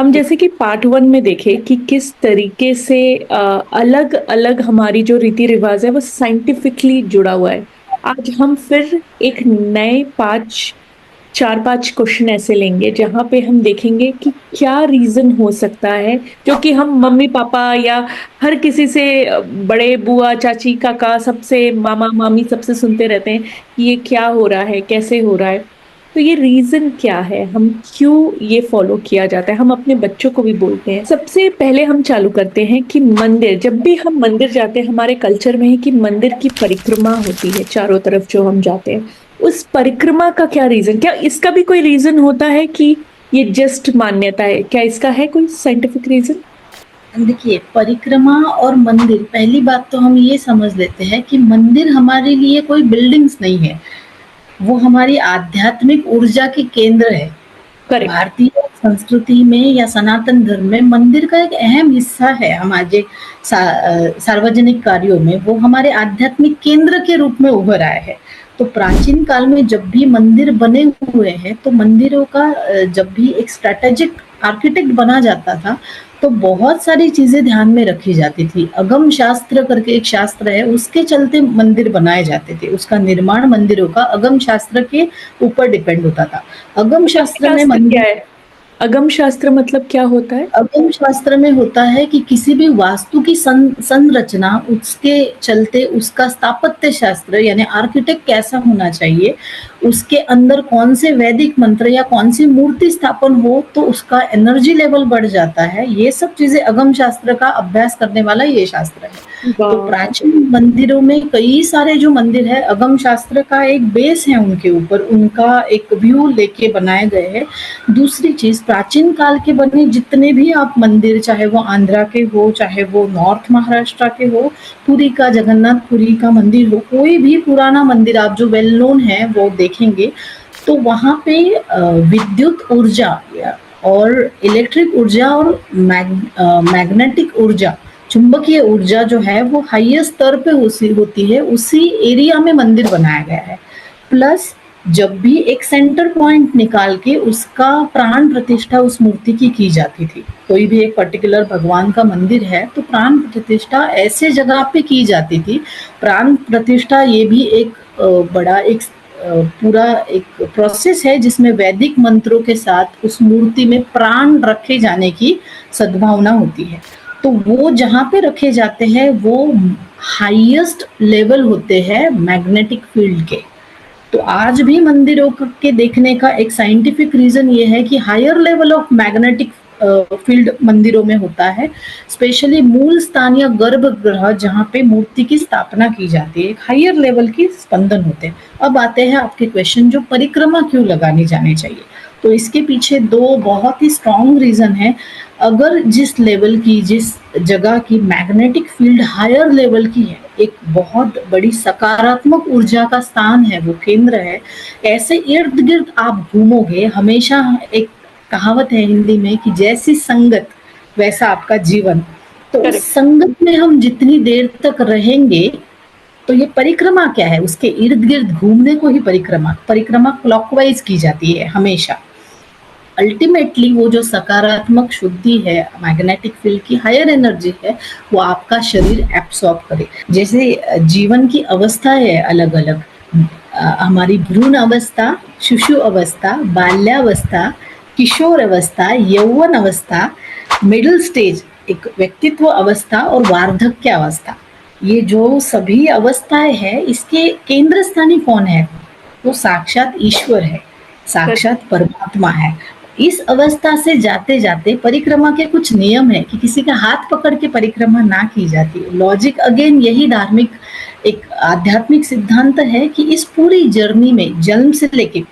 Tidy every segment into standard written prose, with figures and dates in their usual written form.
हम जैसे कि पार्ट वन में देखें कि किस तरीके से अलग अलग हमारी जो रीति रिवाज है वो साइंटिफिकली जुड़ा हुआ है। आज हम फिर एक नए चार पांच क्वेश्चन ऐसे लेंगे जहां पे हम देखेंगे कि क्या रीजन हो सकता है, जो कि हम मम्मी पापा या हर किसी से बड़े बुआ चाची काका सबसे मामा मामी सबसे सुनते रहते हैं कि ये क्या हो रहा है, कैसे हो रहा है। तो ये रीजन क्या है, हम क्यों ये फॉलो किया जाता है, हम अपने बच्चों को भी बोलते हैं। सबसे पहले हम चालू करते हैं कि मंदिर, जब भी हम मंदिर जाते हैं हमारे कल्चर में है कि मंदिर की परिक्रमा होती है, चारों तरफ जो हम जाते हैं उस परिक्रमा का क्या रीजन, क्या इसका भी कोई रीजन होता है कि ये जस्ट मान्यता है, क्या इसका है कोई साइंटिफिक रीजन? देखिए, परिक्रमा और मंदिर, पहली बात तो हम ये समझ लेते हैं कि मंदिर हमारे लिए कोई बिल्डिंग्स नहीं है, वो हमारी आध्यात्मिक ऊर्जा के केंद्र है। करेक्ट। भारतीय संस्कृति में या सनातन धर्म में मंदिर का एक अहम हिस्सा है। हमारे सार्वजनिक कार्यों में वो हमारे आध्यात्मिक केंद्र के रूप में उभर आया है। तो प्राचीन काल में जब भी मंदिर बने हुए हैं, तो मंदिरों का जब भी एक स्ट्रैटेजिक आर्किटेक्ट बना जाता था, तो बहुत सारी चीजें ध्यान में रखी जाती थी। अगम शास्त्र करके एक शास्त्र है, उसके चलते मंदिर बनाए जाते थे। उसका निर्माण मंदिरों का अगम शास्त्र के ऊपर डिपेंड होता था। अगम अगम शास्त्र में शास्त्र क्या मंदिर है? अगम शास्त्र मतलब क्या होता है? अगम शास्त्र में होता है कि किसी भी वास्तु की संरचना, उसके चलते उसका स्थापत्य शास्त्र यानी आर्किटेक्ट कैसा होना चाहिए, उसके अंदर कौन से वैदिक मंत्र या कौन सी मूर्ति स्थापन हो तो उसका एनर्जी लेवल बढ़ जाता है। ये सब चीजें अगम शास्त्र का अभ्यास करने वाला ये शास्त्र है। तो वाह। प्राचीन मंदिरों में कई सारे जो मंदिर है, अगम शास्त्र का एक बेस है उनके ऊपर, उनका एक व्यू लेके बनाए गए हैं। दूसरी चीज, प्राचीन काल के बने जितने भी आप मंदिर, चाहे वो आंध्रा के हो, चाहे वो नॉर्थ महाराष्ट्र के हो, पुरी का जगन्नाथपुरी का मंदिर हो, कोई भी पुराना मंदिर आप जो वेल नोन है वो देखेंगे, तो वहां पे विद्युत ऊर्जा और इलेक्ट्रिक ऊर्जा और मैग्नेटिक ऊर्जा, चुंबकीय ऊर्जा जो है वो हाईएस्ट स्तर पे होती है, उसी एरिया में मंदिर बनाया गया है। प्लस जब भी एक सेंटर पॉइंट निकाल के उसका प्राण प्रतिष्ठा उस मूर्ति की जाती थी। कोई भी एक पर्टिकुलर भगवान का मंदिर है तो प्राण प्रतिष्ठा ऐसे जगह पे की जाती थी। प्राण प्रतिष्ठा ये भी एक बड़ा एक पूरा एक प्रोसेस है जिसमें वैदिक मंत्रों के साथ उस मूर्ति में प्राण रखे जाने की सद्भावना होती है। तो वो जहाँ पे रखे जाते हैं वो हाईएस्ट लेवल होते हैं मैग्नेटिक फील्ड के। तो आज भी मंदिरों के देखने का एक साइंटिफिक रीजन ये है कि higher level of magnetic field मंदिरों में होता है, स्पेशली मूल स्थान या गर्भगृह जहाँ पे मूर्ति की स्थापना की जाती है, एक हायर लेवल की स्पंदन होते हैं। अब आते हैं आपके क्वेश्चन, जो परिक्रमा क्यों लगानी जानी चाहिए। तो इसके पीछे दो बहुत ही स्ट्रॉन्ग रीजन है। अगर जिस लेवल की, जिस जगह की मैग्नेटिक फील्ड हायर लेवल की है, एक बहुत बड़ी सकारात्मक ऊर्जा का स्थान है, वो केंद्र है, ऐसे इर्द गिर्द आप घूमोगे, हमेशा एक कहावत है हिंदी में कि जैसी संगत वैसा आपका जीवन। तो उस करेक्ट। संगत में हम जितनी देर तक रहेंगे, तो ये परिक्रमा क्या है, उसके इर्द गिर्द घूमने को ही परिक्रमा परिक्रमा क्लॉकवाइज की जाती है हमेशा। अल्टीमेटली वो जो सकारात्मक शुद्धि है, मैग्नेटिक फील्ड की हायर एनर्जी है, वो आपका शरीर एब्सॉर्ब करे। जैसे जीवन की अवस्था है अलग अलग, हमारी भ्रूण अवस्था, शिशु अवस्था, बाल्यावस्था, किशोर अवस्था, यौवन अवस्था, मिडिल स्टेज एक व्यक्तित्व अवस्था और वार्धक्य अवस्था। ये जो सभी अवस्थाएं हैं, इसके केंद्र स्थानी कौन है? वो साक्षात ईश्वर है, साक्षात परमात्मा है। इस अवस्था से जाते जाते परिक्रमा के कुछ नियम है कि किसी का हाथ पकड़ के परिक्रमा ना की जाती। लॉजिक अगेन यही धार्मिक एक आध्यात्मिक सिद्धांत है कि इस पूरी जर्नी में जन्म से लेके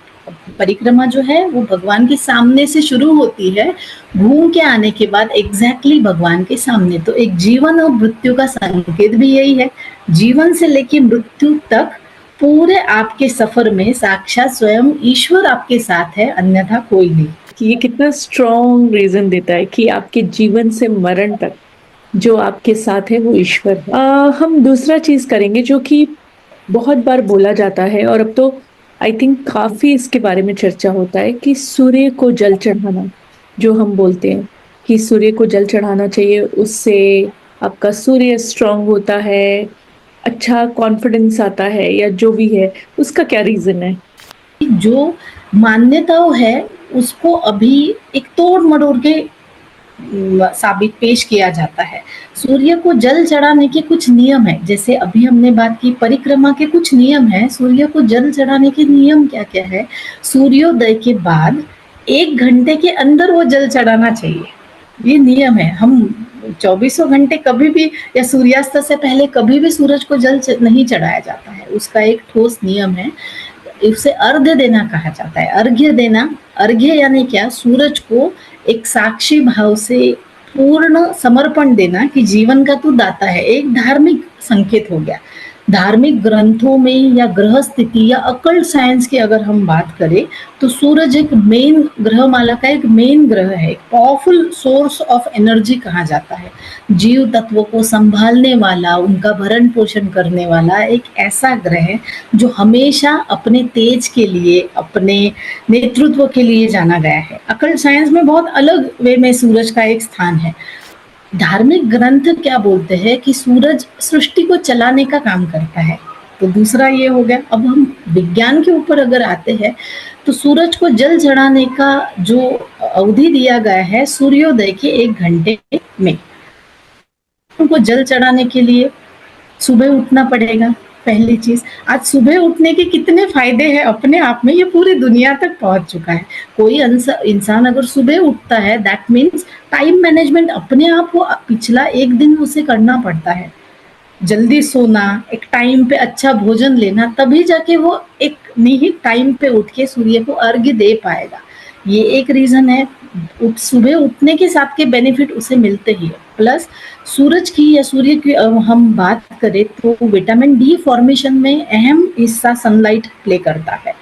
परिक्रमा जो है वो भगवान के सामने से शुरू होती है, घूम के आने के बाद एग्जैक्टली भगवान के सामने। तो एक जीवन और मृत्यु का संकेत भी यही है। जीवन से लेके मृत्यु तक पूरे आपके सफर में साक्षात स्वयं ईश्वर आपके साथ है, अन्यथा कोई नहीं। कि ये कितना स्ट्रॉन्ग रीजन देता है कि आपके जीवन से मरण तक जो आपके साथ है वो ईश्वर है। हम दूसरा चीज करेंगे जो कि बहुत बार बोला जाता है और अब तो आई थिंक काफी इसके बारे में चर्चा होता है कि सूर्य को जल चढ़ाना जो हम बोलते हैं, कि सूर्य को जल चढ़ाना चाहिए, उससे आपका सूर्य स्ट्रांग होता है, अच्छा कॉन्फिडेंस आता है या जो भी है, उसका क्या रीज़न है? जो मान्यताओं है उसको अभी एक तोड़-मरोड़ के साबित पेश किया जाता है। सूर्य को जल चढ़ाने के कुछ नियम हैं, जैसे अभी हमने बात की परिक्रमा के कुछ नियम हैं, सूर्य को जल चढ़ाने के नियम क्या-क्या है? सूर्योदय के बाद 1 घंटे के अंदर वो जल चढ़ाना चाहिए, ये नियम है। हम चौबीसों घंटे कभी भी या सूर्यास्त से पहले कभी भी सूरज को जल नहीं चढ़ाया जाता है, उसका एक ठोस नियम है। उसे अर्घ्य देना कहा जाता है। अर्घ्य देना, अर्घ्य यानी क्या? सूरज को एक साक्षी भाव से पूर्ण समर्पण देना कि जीवन का तू दाता है, एक धार्मिक संकेत हो गया। धार्मिक ग्रंथों में या ग्रह स्थिति या अकल्ट साइंस की अगर हम बात करें तो सूरज एक मेन ग्रहमाला का एक मेन ग्रह है, एक पावरफुल सोर्स ऑफ एनर्जी कहा जाता है। जीव तत्वों को संभालने वाला, उनका भरण पोषण करने वाला एक ऐसा ग्रह है जो हमेशा अपने तेज के लिए, अपने नेतृत्व के लिए जाना गया है। अकल्ट साइंस में बहुत अलग वे में सूरज का एक स्थान है। धार्मिक ग्रंथ क्या बोलते हैं कि सूरज सृष्टि को चलाने का काम करता है। तो दूसरा ये हो गया। अब हम विज्ञान के ऊपर अगर आते हैं तो सूरज को जल चढ़ाने का जो अवधि दिया गया है सूर्योदय के 1 घंटे में। उनको जल चढ़ाने के लिए सुबह उठना पड़ेगा, पहली चीज। आज सुबह उठने के कितने फायदे हैं अपने आप में, ये पूरी दुनिया तक पहुंच चुका है। कोई इंसान अगर सुबह उठता है दैट मीन्स टाइम मैनेजमेंट अपने आप वो पिछला एक दिन उसे करना पड़ता है। जल्दी सोना, एक टाइम पे अच्छा भोजन लेना, तभी जाके वो एक निहित टाइम पे उठ के सूर्य को अर्घ्य दे पाएगा। ये एक रीजन है। सुबह उठने के साथ के बेनिफिट उसे मिलते ही है। प्लस सूरज की या सूर्य की हम बात करें तो विटामिन डी फॉर्मेशन में अहम हिस्सा सनलाइट प्ले करता है।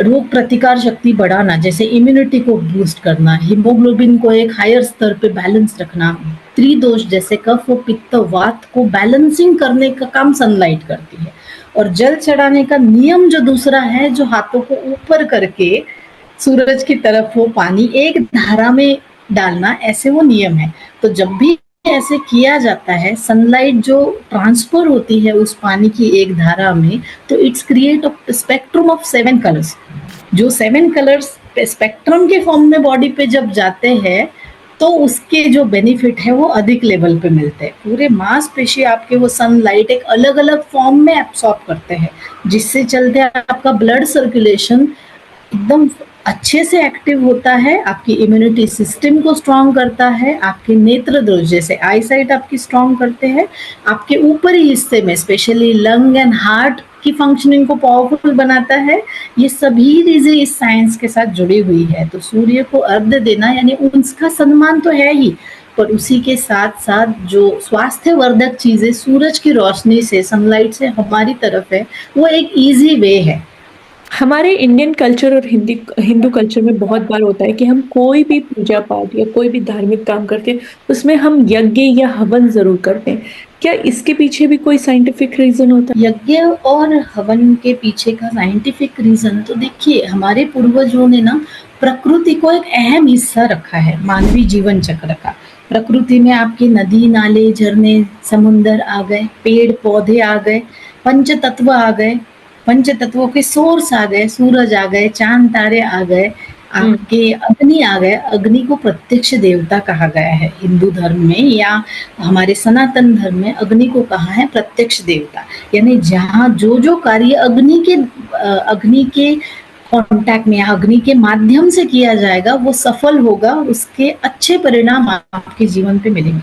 रोग प्रतिकार शक्ति बढ़ाना, जैसे इम्यूनिटी को बूस्ट करना, हीमोग्लोबिन को एक हायर स्तर पे बैलेंस रखना, त्रिदोष जैसे कफ और पित्त वात को बैलेंसिंग करने का काम सनलाइट करती है। और जल चढ़ाने का नियम जो दूसरा है, जो हाथों को ऊपर करके सूरज की तरफ वो पानी एक धारा में डालना, ऐसे वो नियम है। तो जब भी ऐसे किया जाता है, सनलाइट जो ट्रांसफर होती है उस पानी की एक धारा में, तो it's create a spectrum of 7 colours. जो 7 कलर्स स्पेक्ट्रम के फॉर्म में बॉडी पे जब जाते हैं तो उसके जो बेनिफिट है वो अधिक लेवल पे मिलते हैं। पूरे मांसपेशी आपके वो सनलाइट एक अलग अलग फॉर्म में एब्सॉर्ब करते हैं, जिससे चलते आपका ब्लड सर्कुलेशन एकदम अच्छे से एक्टिव होता है, आपकी इम्यूनिटी सिस्टम को स्ट्रांग करता है, आपके नेत्र दोष जैसे आई साइट आपकी स्ट्रांग करते हैं, आपके ऊपरी हिस्से में स्पेशली लंग एंड हार्ट की फंक्शनिंग को पावरफुल बनाता है। ये सभी चीजें इस साइंस के साथ जुड़ी हुई है। तो सूर्य को अर्घ्य देना यानी उसका सम्मान तो है ही, पर उसी के साथ साथ जो स्वास्थ्यवर्धक चीजें सूरज की रोशनी से, सनलाइट से हमारी तरफ है, वो एक इजी वे है। हमारे इंडियन कल्चर और हिंदू कल्चर में बहुत बार होता है कि हम कोई भी पूजा पाठ या कोई भी धार्मिक काम करते हैं, उसमें हम यज्ञ या हवन ज़रूर करते हैं। क्या इसके पीछे भी कोई साइंटिफिक रीज़न होता है? यज्ञ और हवन के पीछे का साइंटिफिक रीज़न तो देखिए, हमारे पूर्वजों ने ना प्रकृति को एक अहम हिस्सा रखा है मानवीय जीवन चक्र का। प्रकृति में आपके नदी, नाले, झरने, समुंदर आ गए, पेड़ पौधे आ गए, पंच तत्व आ गए, पंच तत्वों के सोर्स आ गए, सूरज आ गए, चांद तारे आ गए, आपके अग्नि आ गए। अग्नि को प्रत्यक्ष देवता कहा गया है हिंदू धर्म में, या हमारे सनातन धर्म में अग्नि को कहा है प्रत्यक्ष देवता। यानी जहाँ जो जो कार्य अग्नि के कांटेक्ट में या अग्नि के माध्यम से किया जाएगा वो सफल होगा, उसके अच्छे परिणाम आपके जीवन पे मिलेंगे।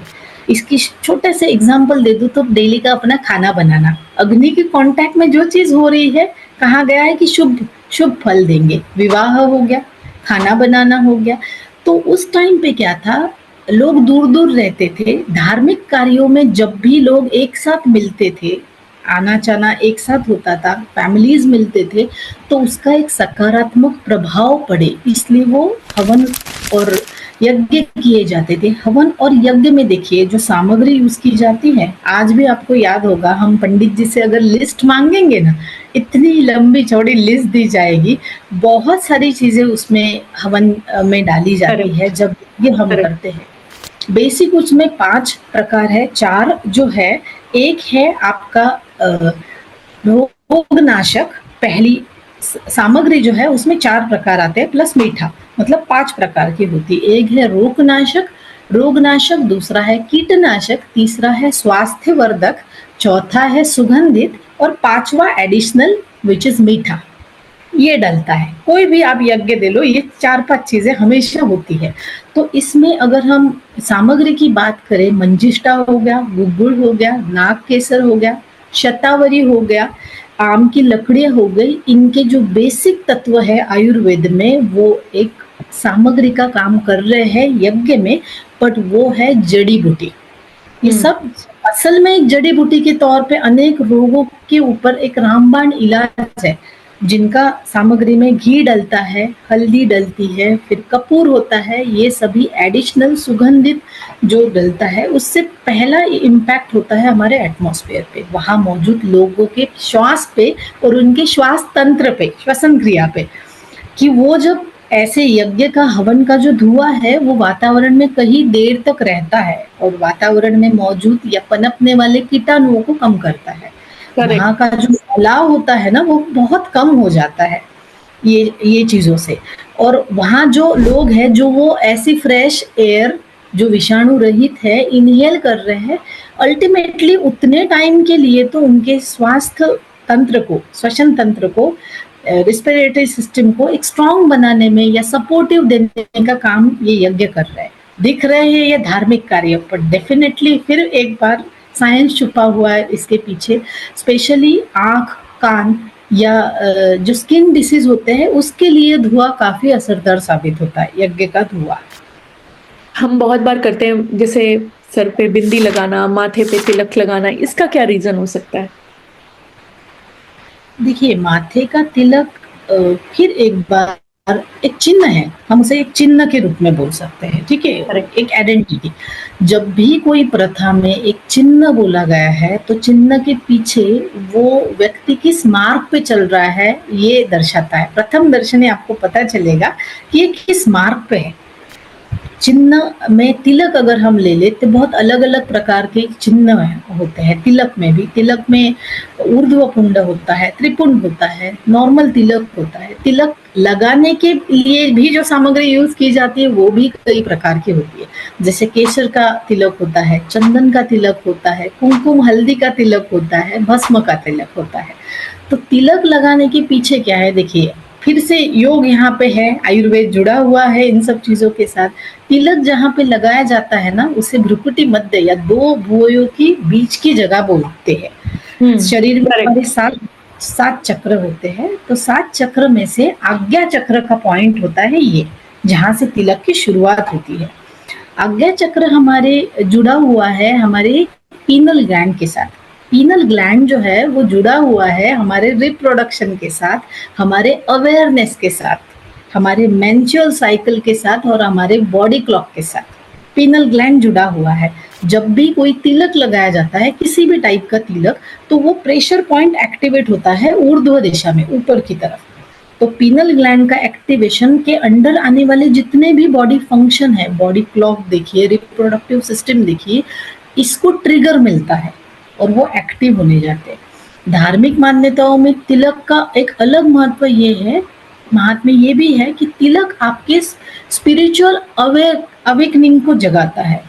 इसकी छोटे से एग्जाम्पल दे दूं तो डेली का अपना खाना बनाना, अग्नि के कांटेक्ट में जो चीज हो रही है, कहा गया है कि शुभ शुभ फल देंगे। विवाह हो गया, खाना बनाना हो गया। तो उस टाइम पे क्या था, लोग दूर दूर रहते थे, धार्मिक कार्यों में जब भी लोग एक साथ मिलते थे, आना जाना एक साथ होता था, फैमिलीज मिलते थे, तो उसका एक सकारात्मक प्रभाव पड़े, इसलिए वो हवन और यज्ञ किए जाते थे। हवन और यज्ञ में देखिए जो सामग्री यूज की जाती है, आज भी आपको याद होगा, हम पंडित जी से अगर लिस्ट मांगेंगे ना, इतनी लंबी चौड़ी लिस्ट दी जाएगी। बहुत सारी चीजें उसमें हवन में डाली जाती है करेक्ट। जब ये हम करेक्ट। करते हैं। बेसिक उसमें 5 प्रकार है, 4 जो है, एक है आपका रोगनाशक। पहली सामग्री जो है उसमें 4 प्रकार आते हैं प्लस मीठा, मतलब 5 प्रकार की होती है। एक है रोगनाशक, दूसरा है कीटनाशक, तीसरा है स्वास्थ्यवर्धक, चौथा है सुगंधित और पांचवा एडिशनल विच इज मीठा। ये डलता है, कोई भी आप यज्ञ दे लो, ये 4-5 चीजें हमेशा होती है। तो इसमें अगर हम सामग्री की बात करें, मंजिष्ठा हो गया, गुग्गुल हो गया, नाग केसर हो गया, शतावरी हो गया, आम की लकड़ियां हो गई, इनके जो बेसिक तत्व है आयुर्वेद में, वो एक सामग्री का काम कर रहे हैं यज्ञ में, बट वो है जड़ी बूटी। ये सब असल में एक जड़ी बूटी के तौर पे अनेक रोगों के ऊपर एक रामबाण इलाज है, जिनका सामग्री में घी डलता है, हल्दी डलती है, फिर कपूर होता है, ये सभी एडिशनल सुगंधित जो डलता है, उससे पहला इम्पैक्ट होता है हमारे एटमॉस्फेयर पे, वहाँ मौजूद लोगों के श्वास पे और उनके श्वास तंत्र पे, श्वसन क्रिया पे, कि वो जब ऐसे यज्ञ का हवन का जो धुआं है वो वातावरण में कहीं देर तक रहता है और वातावरण में मौजूद या पनपने वाले कीटाणुओं को कम करता है। वहाँ करेक्ट। का जो फैलाव होता है ना, वो बहुत कम हो जाता है ये चीजों से। और वहाँ जो लोग हैं, जो वो ऐसी फ्रेश एयर जो विषाणु रहित है इनहेल कर रहे हैं, अल्टीमेटली उतने टाइम के लिए तो उनके स्वास्थ्य तंत्र को, श्वसन तंत्र को, रेस्पिरेटरी सिस्टम को एक स्ट्रांग बनाने में या सपोर्टिव देने का काम ये यज्ञ कर रहे हैं। दिख रहे हैं ये धार्मिक कार्य, पर डेफिनेटली फिर एक बार साइंस छुपा हुआ है इसके पीछे। स्पेशली आंख, कान या जो स्किन डिसीज होते हैं, उसके लिए धुआं काफी असरदार साबित होता है, यज्ञ का धुआं। हम बहुत बार करते हैं, जैसे सर पे बिंदी लगाना, माथे पे तिलक लगाना, इसका क्या रीजन हो सकता है? देखिए, माथे का तिलक फिर एक बार एक चिन्ह है, हम उसे एक चिन्ह के रूप में बोल सकते हैं, ठीक है, करेक्ट। एक आइडेंटिटी। जब भी कोई प्रथा में एक चिन्ह बोला गया है, तो चिन्ह के पीछे वो व्यक्ति किस मार्ग पे चल रहा है ये दर्शाता है। प्रथम दर्शने आपको पता चलेगा कि ये किस मार्ग पे है। चिन्ह में तिलक अगर हम ले ले, तो बहुत अलग अलग प्रकार के चिन्ह होते हैं। तिलक में भी, तिलक में ऊर्ध्व पुंड होता है, त्रिपुंड होता है, नॉर्मल तिलक होता है। तिलक लगाने के लिए भी जो सामग्री यूज की जाती है वो भी कई प्रकार की होती है। जैसे केसर का तिलक होता है, चंदन का तिलक होता है, कुमकुम हल्दी का तिलक होता है, भस्म का तिलक होता है। तो तिलक लगाने के पीछे क्या है, देखिए फिर से योग यहाँ पे है, आयुर्वेद जुड़ा हुआ है इन सब चीजों के साथ। तिलक जहाँ पे लगाया जाता है ना, उसे भ्रुकुटी मध्य या 2 भुवयों की बीच की जगह बोलते हैं। शरीर में हमारे 7 चक्र होते हैं, तो 7 चक्र में से आज्ञा चक्र का पॉइंट होता है ये, जहाँ से तिलक की शुरुआत होती है। आज्ञा चक्र हमारे जुड़ा हुआ है हमारे पीनल ग्लैंड के साथ। पीनल ग्लैंड जो है वो जुड़ा हुआ है हमारे रिप्रोडक्शन के साथ, हमारे अवेयरनेस के साथ, हमारे मेंस्ट्रुअल साइकिल के साथ और हमारे बॉडी क्लॉक के साथ पीनल ग्लैंड जुड़ा हुआ है। जब भी कोई तिलक लगाया जाता है, किसी भी टाइप का तिलक, तो वो प्रेशर पॉइंट एक्टिवेट होता है ऊर्ध्व दिशा में, ऊपर की तरफ। तो पीनल ग्लैंड का एक्टिवेशन के अंडर आने वाले जितने भी बॉडी फंक्शन है, बॉडी क्लॉक देखिए, रिप्रोडक्टिव सिस्टम देखिए, इसको ट्रिगर मिलता है और वो एक्टिव होने जाते हैं। धार्मिक मान्यताओं में तिलक का एक अलग महत्व ये है, महात्म्य ये भी है कि तिलक आपके स्पिरिचुअल अवेकनिंग को जगाता है।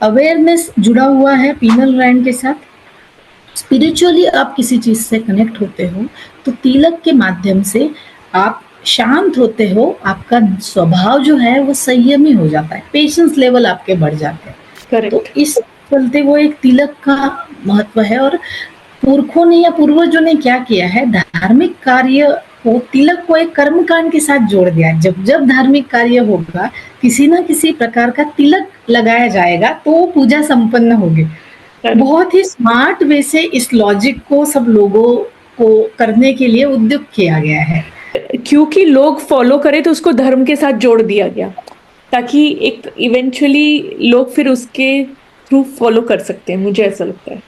अवेयरनेस जुड़ा हुआ है पीनल ग्लैंड के साथ। स्पिरिचुअली आप किसी चीज से कनेक्ट होते हो तो तिलक के माध्यम से आप शांत होते हो, आपका स्वभाव जो है वो संयमी हो जाता है, पेशेंस लेवल आपके बढ़ जाते हैं। करेक्ट। तो इस चलते वो एक तिलक का महत्व है। और पुरखों ने या पूर्वजों ने क्या किया है, धार्मिक कार्य को, तिलक को एक कर्मकांड के साथ जोड़ दिया। जब जब धार्मिक कार्य होगा, किसी ना किसी प्रकार का तिलक लगाया जाएगा तो वो पूजा संपन्न होगी। बहुत ही स्मार्ट वे से इस लॉजिक को सब लोगों को करने के लिए उद्युक्त किया गया है। क्योंकि लोग फॉलो करें तो उसको धर्म के साथ जोड़ दिया गया। ताकि एक इवेंचुअली लोग फिर उसके थ्रू फॉलो कर सकते हैं, मुझे ऐसा लगता है।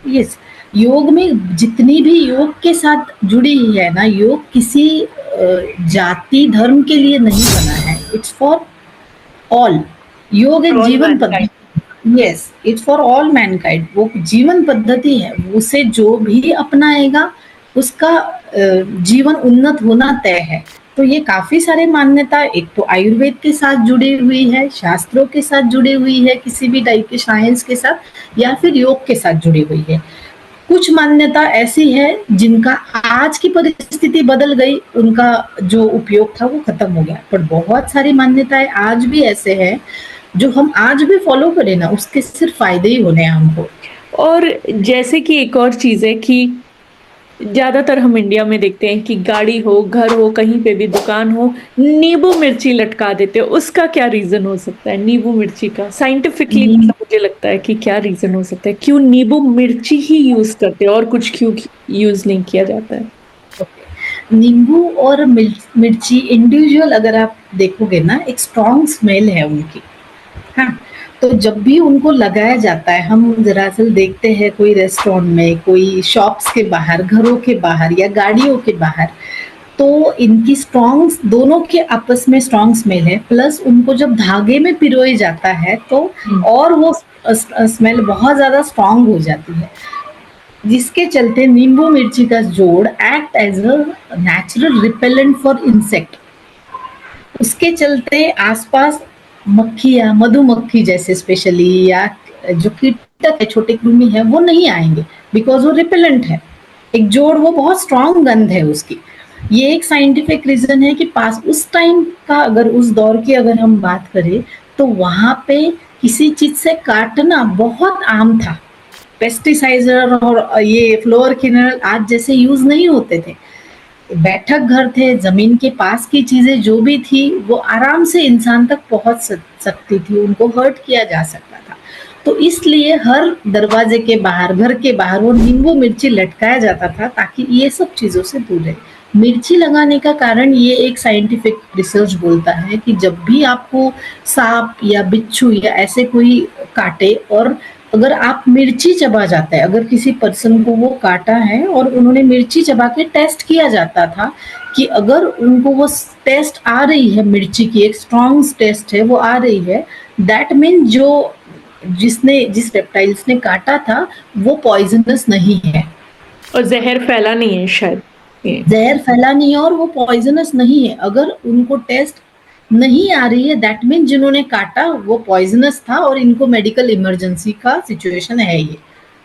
यस, योग में जितनी भी योग के साथ जुड़ी है ना, योग किसी जाति धर्म के लिए नहीं बना है, इट्स फॉर ऑल। योग एक ऑल जीवन मैनकाइंड। पद्धति, yes it's for all Mankind, वो जीवन पद्धति है, उसे जो भी अपनाएगा उसका जीवन उन्नत होना तय है। तो ये काफी सारे मान्यता, एक तो आयुर्वेद के साथ जुड़ी हुई है, शास्त्रों के साथ जुड़ी हुई है, किसी भी टाइप के साइंस के साथ, या फिर योग के साथ जुड़ी हुई है। कुछ मान्यता ऐसी है जिनका आज की परिस्थिति बदल गई, उनका जो उपयोग था वो खत्म हो गया, पर बहुत सारी मान्यताएं आज भी ऐसे हैं जो हम आज भी फॉलो करें ना, उसके सिर्फ फायदे ही होने हैं हमको। और जैसे कि एक और चीज है कि ज्यादातर हम इंडिया में देखते हैं कि गाड़ी हो, घर हो, कहीं पे भी दुकान हो, नींबू मिर्ची लटका देते हो। उसका क्या रीजन हो सकता है नींबू मिर्ची का? साइंटिफिकली मतलब मुझे लगता है कि क्या रीजन हो सकता है, क्यों नींबू मिर्ची ही यूज करते हैं और कुछ क्यों यूज नहीं किया जाता है? नींबू और मिर्ची इंडिविजुअल अगर आप देखोगे ना, एक स्ट्रॉन्ग स्मेल है उनकी। हाँ, तो जब भी उनको लगाया जाता है, हम दरअसल देखते हैं कोई रेस्टोरेंट में, कोई शॉप्स के बाहर, घरों के बाहर या गाड़ियों के बाहर, तो इनकी स्ट्रॉन्ग, दोनों के आपस में स्ट्रॉन्ग स्मेल है, प्लस उनको जब धागे में पिरोया जाता है तो और वो स्मेल बहुत ज्यादा स्ट्रॉन्ग हो जाती है, जिसके चलते नींबू मिर्ची का जोड़ act as a natural repellent for insect. उसके चलते आसपास मक्खियाँ, मधुमक्खी जैसे स्पेशली, या जो कीटक है, छोटे कृमि है, वो नहीं आएंगे, बिकॉज वो रिपेलेंट है। एक जोड़, वो बहुत स्ट्रॉन्ग गंध है उसकी। ये एक साइंटिफिक रीजन है कि पास उस टाइम का, अगर उस दौर की अगर हम बात करें, तो वहां पे किसी चीज से काटना बहुत आम था। पेस्टिसाइडर और ये फ्लोर क्लीनर आज जैसे यूज नहीं होते थे। बैठक घर थे, जमीन के पास की चीजें जो भी थी वो आराम से इंसान तक पहुंच सकती थी, उनको हर्ट किया जा सकता था। तो इसलिए हर दरवाजे के बाहर, घर के बाहर वो नींबू मिर्ची लटकाया जाता था, ताकि ये सब चीजों से दूर रहे। मिर्ची लगाने का कारण ये एक साइंटिफिक रिसर्च बोलता है कि जब भी आपको सांप या बिच्छू या ऐसे कोई काटे, और अगर आप मिर्ची चबा जाता है, अगर किसी पर्सन को वो काटा है और उन्होंने मिर्ची चबा के टेस्ट किया जाता था कि अगर उनको वो टेस्ट आ रही है, मिर्ची की एक स्ट्रॉन्ग टेस्ट है वो आ रही है, दैट मीन जो जिस रेप्टाइल्स ने काटा था वो पॉइजनस नहीं है, और जहर फैला नहीं है शायद। जहर फैला नहीं है और वो पॉइजनस नहीं है। अगर उनको टेस्ट नहीं आ रही है, दैट मीन जिन्होंने काटा वो पॉइजनस था और इनको मेडिकल इमरजेंसी का सिचुएशन है ये।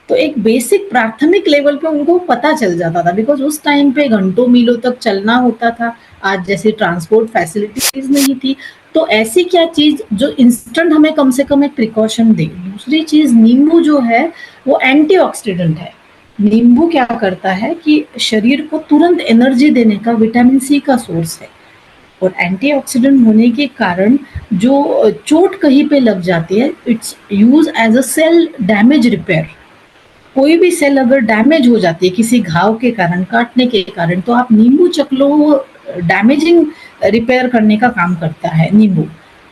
तो एक बेसिक प्राथमिक लेवल पे उनको पता चल जाता था, बिकॉज उस टाइम पे घंटों मीलों तक चलना होता था, आज जैसी ट्रांसपोर्ट फैसिलिटीज नहीं थी। तो ऐसी क्या चीज जो इंस्टेंट हमें कम से कम एक प्रिकॉशन दे। दूसरी चीज, नींबू जो है वो एंटीऑक्सीडेंट है। नींबू क्या करता है कि शरीर को तुरंत एनर्जी देने का विटामिन सी का सोर्स है, और एंटीऑक्सीडेंट होने के कारण जो चोट कहीं पे लग जाती है, it's use as a cell damage repair. कोई भी सेल अगर डैमेज हो जाती है किसी घाव के कारण, काटने के कारण, तो आप नींबू चख लो, वो डैमेजिंग रिपेयर करने का काम करता है नींबू।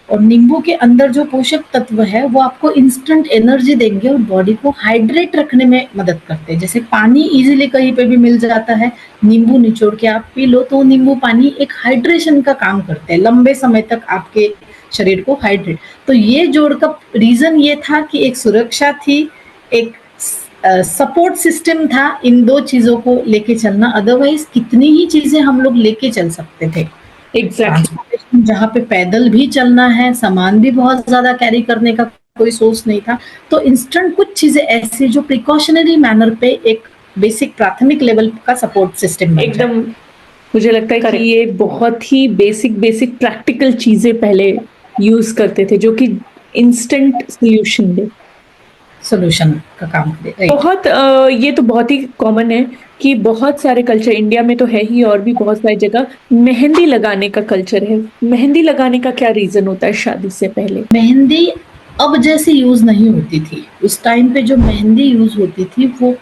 और नींबू के अंदर जो पोषक तत्व है वो आपको इंस्टेंट एनर्जी देंगे और बॉडी को हाइड्रेट रखने में मदद करते हैं। जैसे पानी इजीली कहीं पे भी मिल जाता है, नींबू निचोड़ के आप पी लो, तो नींबू पानी एक हाइड्रेशन का काम करते हैं, लंबे समय तक आपके शरीर को हाइड्रेट। तो ये जोड़ का रीजन ये था कि एक सुरक्षा थी, एक सपोर्ट सिस्टम था इन दो चीजों को लेके चलना। अदरवाइज कितनी ही चीजें हम लोग लेके चल सकते थे। एग्जैक्टली। जहाँ पे पैदल भी चलना है, सामान भी बहुत ज्यादा कैरी करने का कोई सोर्स नहीं था, तो इंस्टेंट कुछ चीजें ऐसी जो प्रिकॉशनरी मैनर पे एक बेसिक प्राथमिक लेवल का सपोर्ट सिस्टम एकदम, मुझे लगता है कि ये बहुत ही बेसिक बेसिक प्रैक्टिकल चीजें पहले यूज करते थे, जो कि इंस्टेंट सोल्यूशन दे, सोल्यूशन का काम करे। बहुत ये तो बहुत ही कॉमन है कि बहुत सारे कल्चर, इंडिया में तो है ही, और भी बहुत सारी जगह मेहंदी लगाने का कल्चर है। मेहंदी लगाने का क्या रीजन होता है शादी से पहले? मेहंदी अब जैसे यूज नहीं होती थी। उस टाइम पे जो मेहंदी यूज होती थी वो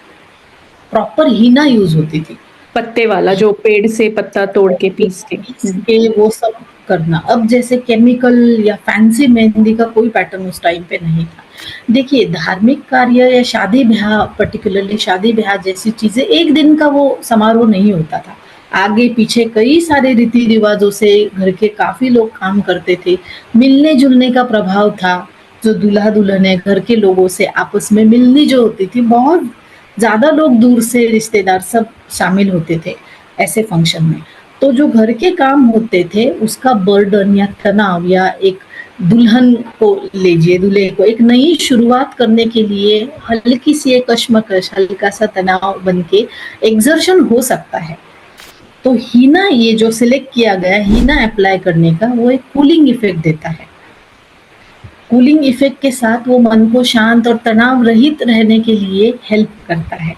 प्रॉपर हीना यूज होती थी। पत्ते वाला जो पेड़ से पत्ता तोड़ के पीस के। के वो सब करना। अब जैसे केमिकल या फैंसी मेहंदी का कोई पैटर्न उस टाइम पे नहीं था। देखिए धार्मिक कार्य या शादी-ब्याह, पर्टिकुलरली शादी-ब्याह जैसी चीज़ें एक दिन का वो समारोह नहीं होता था। आगे-पीछे कई सारे रीति-रिवाज़ों से घर के काफ़ी लोग काम करते थे। मिलने-जुलने का प्रभाव था, जो दूल्हा-दुल्हन है घर के लोगों से आपस में मिलनी जो होती थी, बहुत ज़्यादा लोग दूर से रिश्तेदार सब शामिल होते थे ऐसे फंक्शन में। तो जो घर के काम होते थे उसका बर्डन या तनाव या एक दुल्हन को लीजिए, दूल्हे को एक नई शुरुआत करने के लिए हल्की-सी एक कशमकश, हल्का-सा तनाव बन के एक्सर्शन हो सकता है। तो हीना ये जो सिलेक्ट किया गया है, हीना अप्लाई करने का वो एक कूलिंग इफ़ेक्ट देता है। कूलिंग इफ़ेक्ट के साथ वो मन को शांत और तनाव रहित रहने के लिए हेल्प करता है।